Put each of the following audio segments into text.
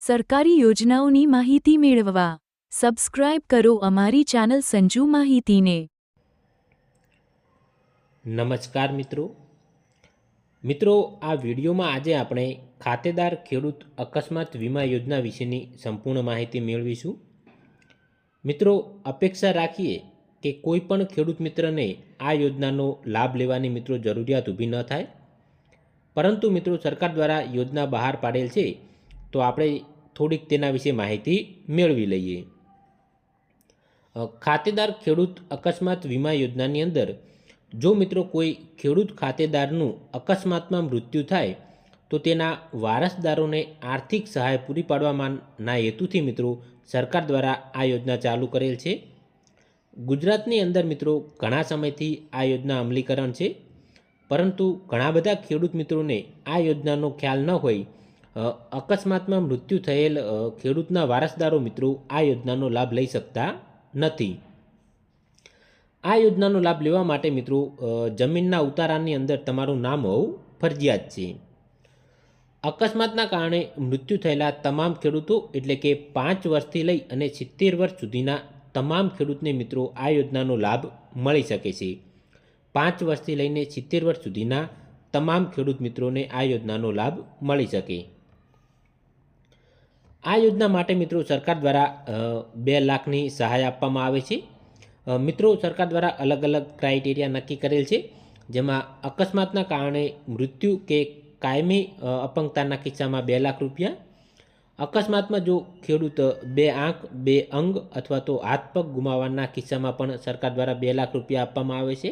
સરકારી યોજનાઓની માહિતી મેળવવા સબસ્ક્રાઇબ કરો અમારી ચેનલ સંજુ માહિતીને। નમસ્કાર મિત્રો, આ વિડીયોમાં આજે આપણે ખાતેદાર ખેડૂત અકસ્માત વીમા યોજના વિશેની સંપૂર્ણ માહિતી મેળવીશું। મિત્રો, અપેક્ષા રાખીએ કે કોઈ પણ ખેડૂત મિત્રને આ યોજનાનો લાભ લેવાની મિત્રો જરૂરિયાત ઊભી ન થાય, પરંતુ મિત્રો સરકાર દ્વારા યોજના બહાર પાડેલ છે તો આપણે થોડીક તેના વિશે માહિતી મેળવી લઈએ। ખાતેદાર ખેડૂત અકસ્માત વીમા યોજનાની અંદર જો મિત્રો કોઈ ખેડૂત ખાતેદારનું અકસ્માતમાં મૃત્યુ થાય તો તેના વારસદારોને આર્થિક સહાય પૂરી પાડવાના હેતુથી મિત્રો સરકાર દ્વારા આ યોજના ચાલુ કરેલ છે। ગુજરાતની અંદર મિત્રો ઘણા સમયથી આ યોજના અમલીકરણ છે, પરંતુ ઘણા બધા ખેડૂત મિત્રોને આ યોજનાનો ખ્યાલ ન હોય। અકસ્માતમાં મૃત્યુ થયેલ ખેડૂતના વારસદારો મિત્રો આ યોજનાનો લાભ લઈ શકતા નથી। આ યોજનાનો લાભ લેવા માટે મિત્રો જમીનના ઉતારાની અંદર તમારું નામ હોવું ફરજિયાત છે। અકસ્માતના કારણે મૃત્યુ થયેલા તમામ ખેડૂતો એટલે કે 5 વર્ષથી લઈ અને 70 વર્ષ સુધીના તમામ ખેડૂતને મિત્રો આ યોજનાનો લાભ મળી શકે છે। 5 વર્ષથી લઈને 70 વર્ષ સુધીના તમામ ખેડૂત મિત્રોને આ યોજનાનો લાભ મળી શકે। આ યોજના માટે મિત્રો સરકાર દ્વારા 2 લાખની સહાય આપવામાં આવે છે। મિત્રો સરકાર દ્વારા અલગ અલગ ક્રાઇટેરિયા નક્કી કરેલ છે, જેમાં અકસ્માતના કારણે મૃત્યુ કે કાયમી અપંગતાના કિસ્સામાં 2 લાખ રૂપિયા, અકસ્માતમાં જો ખેડૂત 2 આંખ 2 અંગ અથવા તો હાથ પગ ગુમાવવાના કિસ્સામાં પણ સરકાર દ્વારા 2 લાખ રૂપિયા આપવામાં આવે છે।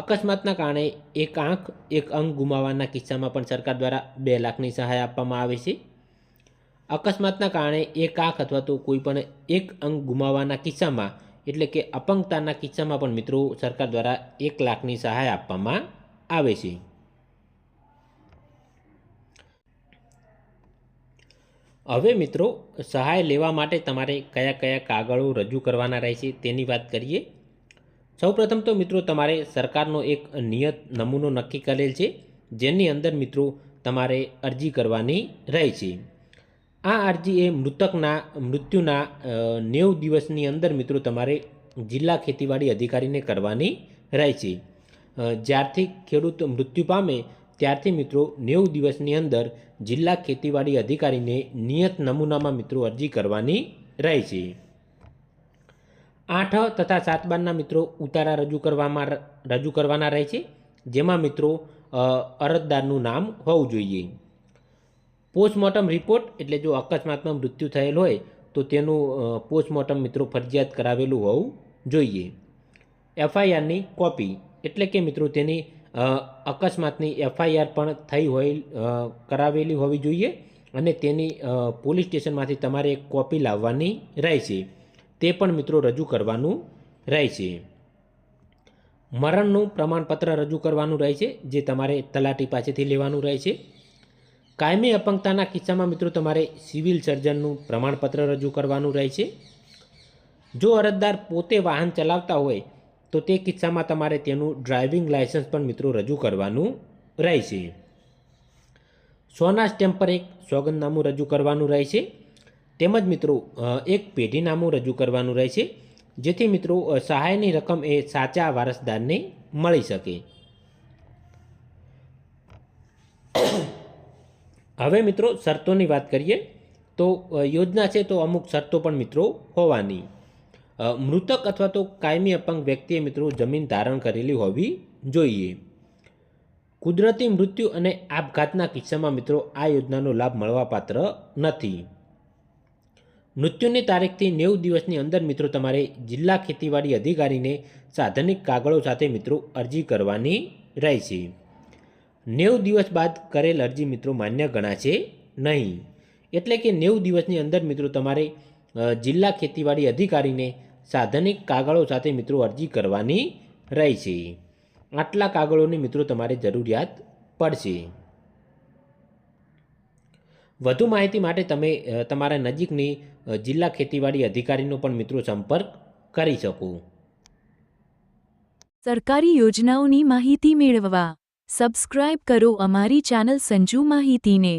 અકસ્માતના કારણે 1 આંખ 1 અંગ ગુમાવવાના કિસ્સામાં પણ સરકાર દ્વારા 2 લાખની સહાય આપવામાં આવે છે। અકસ્માતના કારણે 1 આંખ અથવા તો કોઈ પણ 1 અંગ ગુમાવવાના કિસ્સામાં એટલે કે અપંગતાના કિસ્સામાં પણ મિત્રો સરકાર દ્વારા 1 લાખની સહાય આપવામાં આવે છે। હવે મિત્રો સહાય લેવા માટે તમારે કયા કયા કાગળો રજૂ કરવાના રહેશે તેની વાત કરીએ। સૌપ્રથમ તો મિત્રો તમારે સરકારનો એક નિયત નમૂનો નક્કી કરેલ છે, જેની અંદર મિત્રો તમારે અરજી કરવાની રહેશે। આ અરજી એ મૃત્યુના 90 દિવસની અંદર મિત્રો તમારે જિલ્લા ખેતીવાડી અધિકારીને કરવાની રહેશે। જ્યારથી ખેડૂત મૃત્યુ પામે ત્યારથી મિત્રો 90 દિવસની અંદર જિલ્લા ખેતીવાડી અધિકારીને નિયત નમૂનામાં મિત્રો અરજી કરવાની રહેશે। 8 તથા 7 બારના મિત્રો ઉતારા રજૂ કરવાના રહેશે, જેમાં મિત્રો અરજદારનું નામ હોવું જોઈએ। પોસ્ટમોર્ટમ રિપોર્ટ એટલે જો અકસ્માતમાં મૃત્યુ થયેલ હોય તો તેનું પોસ્ટમોર્ટમ મિત્રો ફરજિયાત કરાવેલું હોવું જોઈએ। એફઆઈઆરની કોપી એટલે કે મિત્રો તેની અકસ્માતની એફઆઈઆર પણ થઈ હોય કરાવેલી હોવી જોઈએ અને તેની પોલીસ સ્ટેશનમાંથી તમારે એક કોપી લાવવાની રહેશે, તે પણ મિત્રો રજૂ કરવાનું રહેશે। મરણનું પ્રમાણપત્ર રજૂ કરવાનું રહેશે, જે તમારે તલાટી પાસેથી લેવાનું રહેશે। કાયમી અપંગતાના કિસ્સામાં મિત્રો તમારે સિવિલ સર્જનનું પ્રમાણપત્ર રજૂ કરવાનું રહેશે। જો અરજદાર પોતે વાહન ચલાવતા હોય તો તે કિસ્સામાં તમારે તેનું ડ્રાઇવિંગ લાયસન્સ પણ મિત્રો રજૂ કરવાનું રહેશે। સોના સ્ટેમ્પ પર એક સોગંદનામું રજૂ કરવાનું રહેશે, તેમજ મિત્રો એક પેઢીનામું રજૂ કરવાનું રહેશે, જેથી મિત્રો સહાયની રકમ એ સાચા વારસદારને મળી શકે। હવે મિત્રો શરતોની વાત કરીએ તો યોજના છે તો અમુક શરતો પણ મિત્રો હોવાની। મૃતક અથવા તો કાયમી અપંગ વ્યક્તિએ મિત્રો જમીન ધારણ કરેલી હોવી જોઈએ। કુદરતી મૃત્યુ અને આપઘાતના કિસ્સામાં મિત્રો આ યોજનાનો લાભ મળવાપાત્ર નથી। મૃત્યુની તારીખથી 90 દિવસની અંદર મિત્રો તમારે જિલ્લા ખેતીવાડી અધિકારીને સાધનિક કાગળો સાથે મિત્રો અરજી કરવાની રહેશે। 90 દિવસ બાદ કરેલ અરજી મિત્રો માન્ય ગણાશે નહીં, એટલે કે 90 દિવસની અંદર મિત્રો તમારે જિલ્લા ખેતીવાડી અધિકારીને સાધનિક કાગળો સાથે મિત્રો અરજી કરવાની રહેશે। આટલા કાગળોની મિત્રો તમારે જરૂરિયાત પડશે। વધુ માહિતી માટે તમે તમારા નજીકની જિલ્લા ખેતીવાડી અધિકારીનો પણ મિત્રો સંપર્ક કરી શકો। સરકારી યોજનાઓની માહિતી મેળવવા સબસ્ક્રાઇબ કરો અમારી ચેનલ સંજુ માહિતીને।